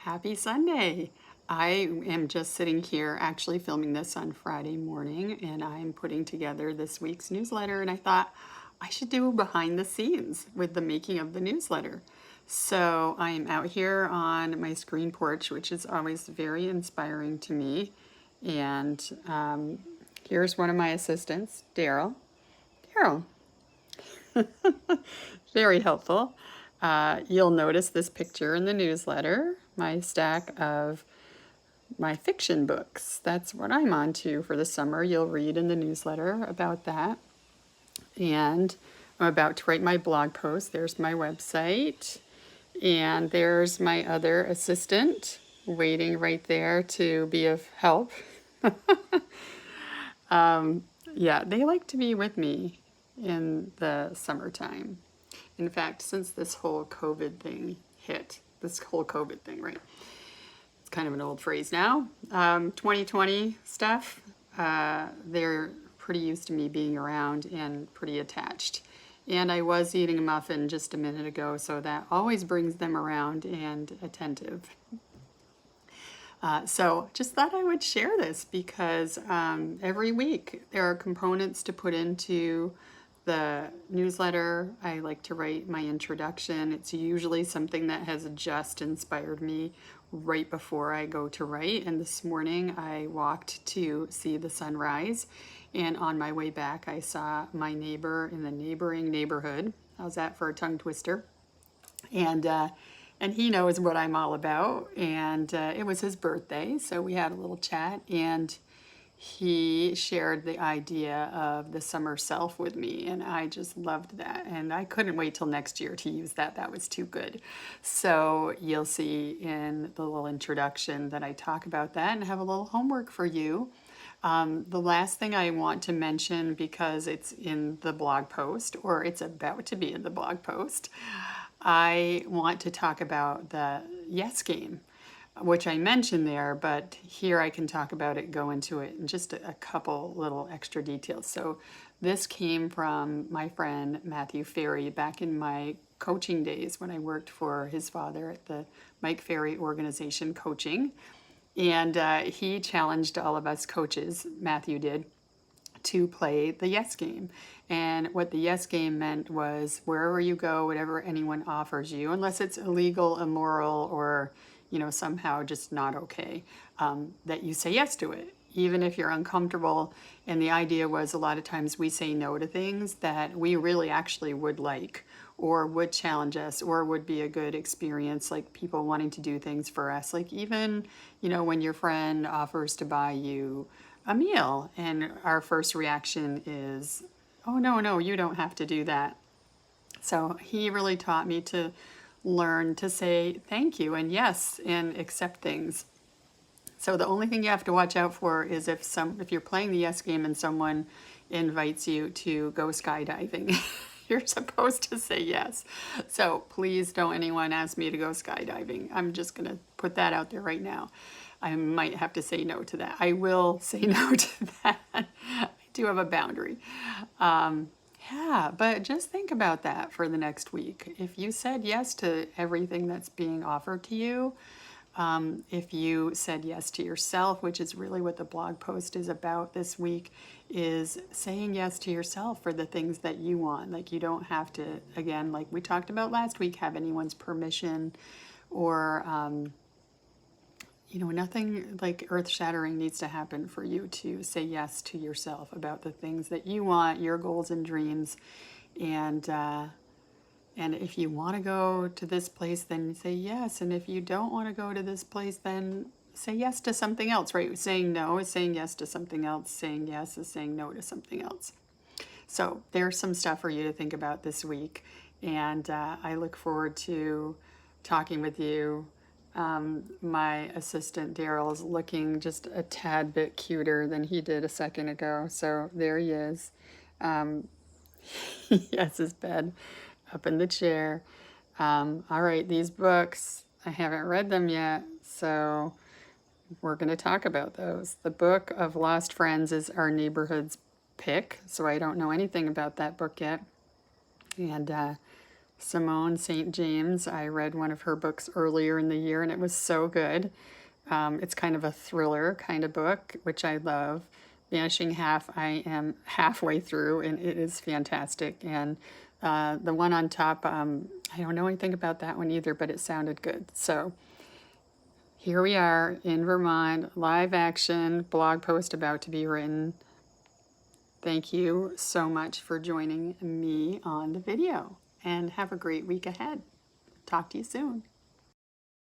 Happy Sunday. I am just sitting here actually filming this on Friday morning, and I'm putting together this week's newsletter, and I thought I should do behind the scenes with the making of the newsletter. So I'm out here on my screen porch, which is always very inspiring to me. And here's one of my assistants, Daryl. Daryl, very helpful. You'll notice this picture in the newsletter, my stack of my fiction books. That's what I'm on to for the summer. You'll read in the newsletter about that. And I'm about to write my blog post. There's my website. And there's my other assistant waiting right there to be of help. Yeah, they like to be with me in the summertime. In fact, since this whole COVID thing hit, this whole COVID thing, right? It's kind of an old phrase now. 2020 stuff, they're pretty used to me being around and pretty attached. And I was eating a muffin just a minute ago, so that always brings them around and attentive. So just thought I would share this because every week there are components to put into the newsletter. I like to write my introduction. It's usually something that has just inspired me right before I go to write. And this morning I walked to see the sunrise. And on my way back, I saw my neighbor in the neighboring neighborhood. How's that for a tongue twister? And he knows what I'm all about. And it was his birthday, so we had a little chat. And he shared the idea of the summer self with me, and I just loved that. And I couldn't wait till next year to use that. That was too good. So you'll see in the little introduction that I talk about that and have a little homework for you. The last thing I want to mention, because it's in the blog post, or it's about to be in the blog post, I want to talk about the Yes game, which I mentioned there, but here I can talk about it, go into it in just a couple little extra details. So this came from my friend Matthew Ferry back in my coaching days when I worked for his father at the Mike Ferry organization coaching. And he challenged all of us coaches, Matthew did, to play the yes game. And what the yes game meant was wherever you go, whatever anyone offers you, unless it's illegal, immoral, or somehow just not okay, that you say yes to it, even if you're uncomfortable. And the idea was a lot of times we say no to things that we really actually would like, or would challenge us, or would be a good experience, like people wanting to do things for us. Like even, when your friend offers to buy you a meal, and our first reaction is, oh, no, no, you don't have to do that. So he really taught me to learn to say thank you and yes and accept things. So the only thing you have to watch out for is if you're playing the yes game and someone invites you to go skydiving. You're supposed to say yes. So please don't anyone ask me to go skydiving. I'm just going to put that out there right now. I might have to say no to that. I will say no to that. I do have a boundary. Yeah, but just think about that for the next week. If you said yes to everything that's being offered to you, if you said yes to yourself, which is really what the blog post is about this week, is saying yes to yourself for the things that you want. Like you don't have to, again, like we talked about last week, have anyone's permission, or nothing like earth-shattering needs to happen for you to say yes to yourself about the things that you want, your goals and dreams. And if you want to go to this place, then say yes. And if you don't want to go to this place, then say yes to something else, right? Saying no is saying yes to something else. Saying yes is saying no to something else. So there's some stuff for you to think about this week. And I look forward to talking with you. My assistant Daryl is looking just a tad bit cuter than he did a second ago. So there he is. He has his bed up in the chair. All right, these books, I haven't read them yet, so we're going to talk about those. The Book of Lost Friends is our neighborhood's pick, so I don't know anything about that book yet. And Simone St. James. I read one of her books earlier in the year and it was so good. It's kind of a thriller kind of book, which I love. Vanishing Half, I am halfway through and it is fantastic. And the one on top, I don't know anything about that one either, but it sounded good. So here we are in Vermont, live action, blog post about to be written. Thank you so much for joining me on the video and have a great week ahead. Talk to you soon.